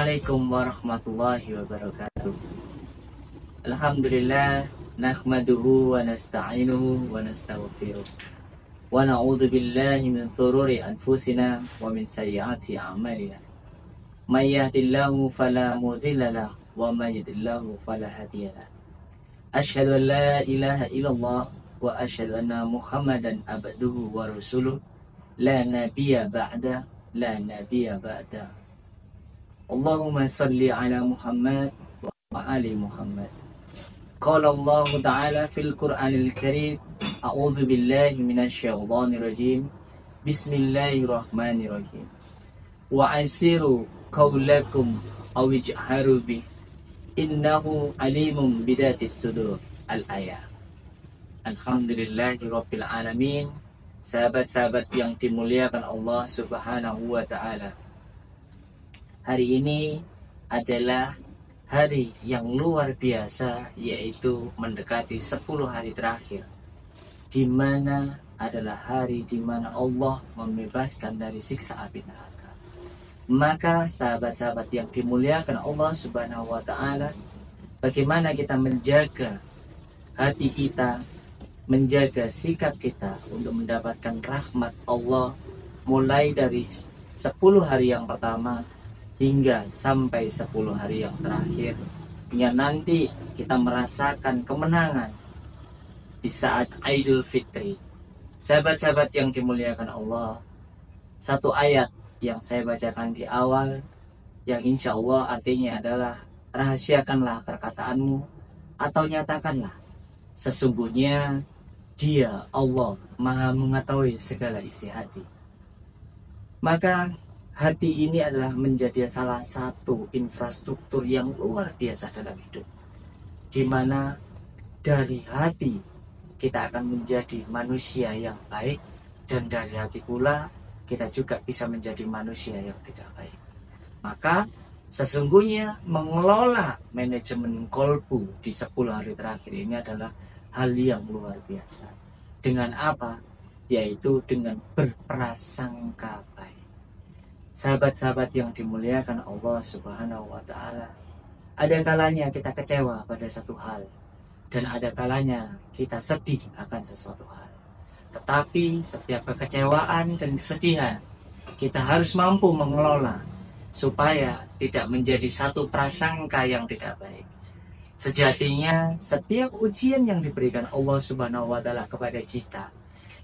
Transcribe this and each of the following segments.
Assalamualaikum warahmatullahi wabarakatuh. Alhamdulillah, nahmaduhu wa nasta'inuhu wa nastaghfiruh. Wa na'udzu billahi min shururi anfusina wa min sayyiati a'malina. May yahdihillahu fala mudilla lahu wa may yudlilhu fala hadiya lahu. Asyhadu an la ilaha illallah wa asyhadu anna Muhammadan abduhu wa rasuluh. La nabiyya ba'da, la nabiyya ba'da. Allahumma salli ala Muhammad wa ali Muhammad. Qala Allah Ta'ala fil Qur'anil Karim, a'udzu billahi minasy syaithanir rajim. Bismillahirrahmanirrahim. Wa asiru qaulakum aw ijharu bi innahu alimun bidatis sudur. Al-ayah. Alhamdulillahirabbil alamin. Sahabat-sahabat yang dimuliakan Allah Subhanahu wa Ta'ala, hari ini adalah hari yang luar biasa, yaitu mendekati 10 hari terakhir, di mana adalah hari di mana Allah membebaskan dari siksa api neraka. Maka sahabat-sahabat yang dimuliakan Allah Subhanahu wa Ta'ala, bagaimana kita menjaga hati kita, menjaga sikap kita untuk mendapatkan rahmat Allah, mulai dari 10 hari yang pertama hingga sampai 10 hari yang terakhir, hingga nanti kita merasakan kemenangan di saat Idul Fitri. Sahabat-sahabat yang dimuliakan Allah, satu ayat yang saya bacakan di awal, yang insya Allah artinya adalah, rahasiakanlah perkataanmu atau nyatakanlah, sesungguhnya Dia, Allah, Maha mengetahui segala isi hati. Maka hati ini adalah menjadi salah satu infrastruktur yang luar biasa dalam hidup, di mana dari hati kita akan menjadi manusia yang baik, dan dari hati pula kita juga bisa menjadi manusia yang tidak baik. Maka sesungguhnya mengelola manajemen kolbu di 10 hari terakhir ini adalah hal yang luar biasa. Dengan apa? Yaitu dengan berprasangka baik. Sahabat-sahabat yang dimuliakan Allah Subhanahu wa Ta'ala, ada kalanya kita kecewa pada satu hal, dan ada kalanya kita sedih akan sesuatu hal. Tetapi setiap kekecewaan dan kesedihan kita harus mampu mengelola supaya tidak menjadi satu prasangka yang tidak baik. Sejatinya setiap ujian yang diberikan Allah Subhanahu wa Ta'ala kepada kita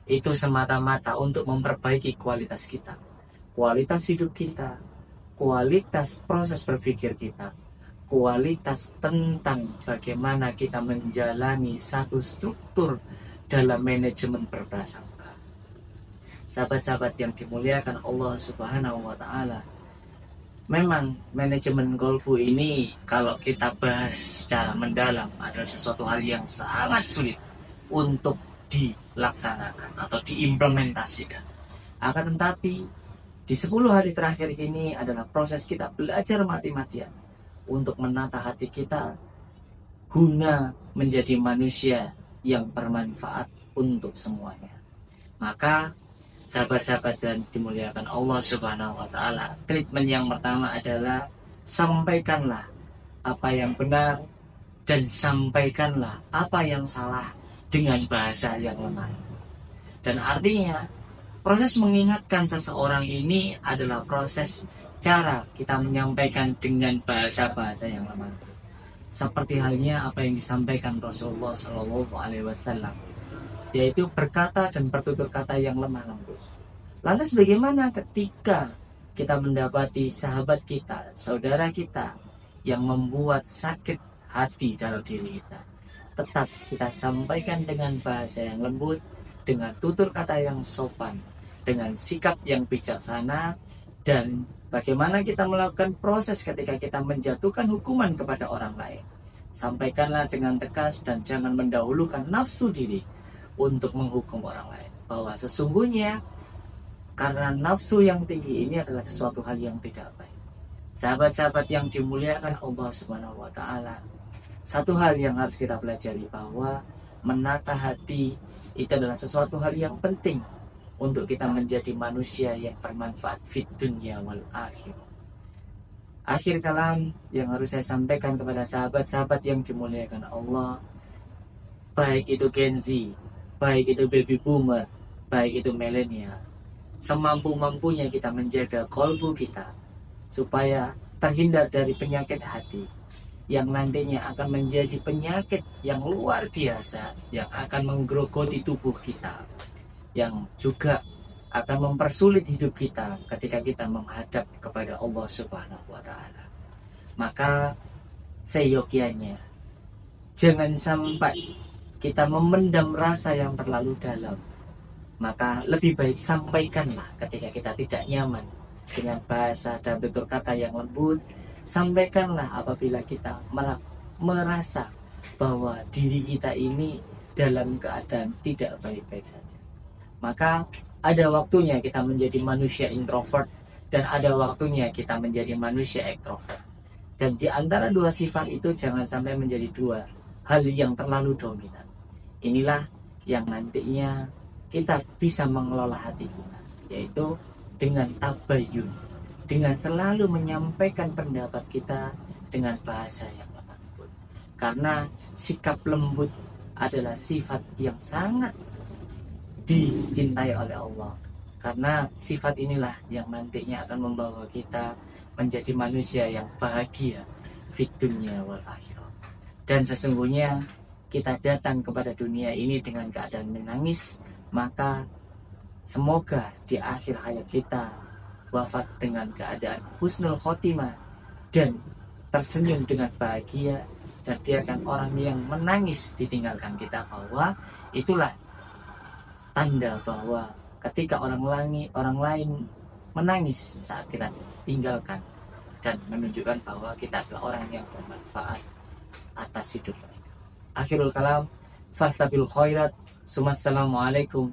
itu semata-mata untuk memperbaiki kualitas kita, kualitas hidup kita, kualitas proses berpikir kita, kualitas tentang bagaimana kita menjalani satu struktur dalam manajemen berprasangka. Sahabat-sahabat yang dimuliakan Allah Subhanahu wa Ta'ala, memang manajemen kolbu ini kalau kita bahas secara mendalam adalah sesuatu hal yang sangat sulit untuk dilaksanakan atau diimplementasikan. Akan tetapi di 10 hari terakhir ini adalah proses kita belajar mati-matian untuk menata hati kita guna menjadi manusia yang bermanfaat untuk semuanya. Maka sahabat-sahabat dan dimuliakan Allah Subhanahu wa Ta'ala, treatment yang pertama adalah sampaikanlah apa yang benar dan sampaikanlah apa yang salah dengan bahasa yang lemah. Dan artinya proses mengingatkan seseorang ini adalah proses cara kita menyampaikan dengan bahasa-bahasa yang lemah. Seperti halnya apa yang disampaikan Rasulullah SAW, yaitu berkata dan bertutur kata yang lemah lembut. Lantas bagaimana ketika kita mendapati sahabat kita, saudara kita yang membuat sakit hati dalam diri kita? Tetap kita sampaikan dengan bahasa yang lembut, dengan tutur kata yang sopan, dengan sikap yang bijaksana. Dan bagaimana kita melakukan proses ketika kita menjatuhkan hukuman kepada orang lain? Sampaikanlah dengan tegas dan jangan mendahulukan nafsu diri untuk menghukum orang lain, bahwa sesungguhnya karena nafsu yang tinggi ini adalah sesuatu hal yang tidak baik. Sahabat-sahabat yang dimuliakan Allah Subhanahu wa Ta'ala, satu hal yang harus kita pelajari, bahwa menata hati itu adalah sesuatu hal yang penting untuk kita menjadi manusia yang bermanfaat fid dunya wal akhirah. Akhir kalam yang harus saya sampaikan kepada sahabat-sahabat yang dimuliakan Allah, baik itu Gen Z, baik itu baby boomer, baik itu milenial, semampu-mampunya kita menjaga kolbu kita supaya terhindar dari penyakit hati yang nantinya akan menjadi penyakit yang luar biasa yang akan menggerogoti tubuh kita, yang juga akan mempersulit hidup kita ketika kita menghadap kepada Allah Subhanahu wa Ta'ala. Maka seyogyanya jangan sampai kita memendam rasa yang terlalu dalam. Maka lebih baik sampaikanlah ketika kita tidak nyaman dengan bahasa dan tutur kata yang lembut. Sampaikanlah apabila kita merasa bahwa diri kita ini dalam keadaan tidak baik-baik saja. Maka ada waktunya kita menjadi manusia introvert dan ada waktunya kita menjadi manusia ekstrovert. Dan di antara dua sifat itu jangan sampai menjadi dua hal yang terlalu dominan. Inilah yang nantinya kita bisa mengelola hati kita, yaitu dengan tabayun, dengan selalu menyampaikan pendapat kita dengan bahasa yang lembut. Karena sikap lembut adalah sifat yang sangat dicintai oleh Allah. Karena sifat inilah yang nantinya akan membawa kita menjadi manusia yang bahagia fid dunya wal akhirah. Dan sesungguhnya kita datang kepada dunia ini dengan keadaan menangis, maka semoga di akhir hayat kita wafat dengan keadaan husnul khotimah dan tersenyum dengan bahagia, dan biarkan orang yang menangis ditinggalkan kita, bahwa itulah tanda bahwa ketika orang lain menangis saat kita tinggalkan, dan menunjukkan bahwa kita adalah orang yang bermanfaat atas hidup mereka. Akhirul kalam, fastabil khairat. Assalamualaikum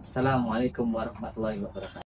warahmatullahi wabarakatuh.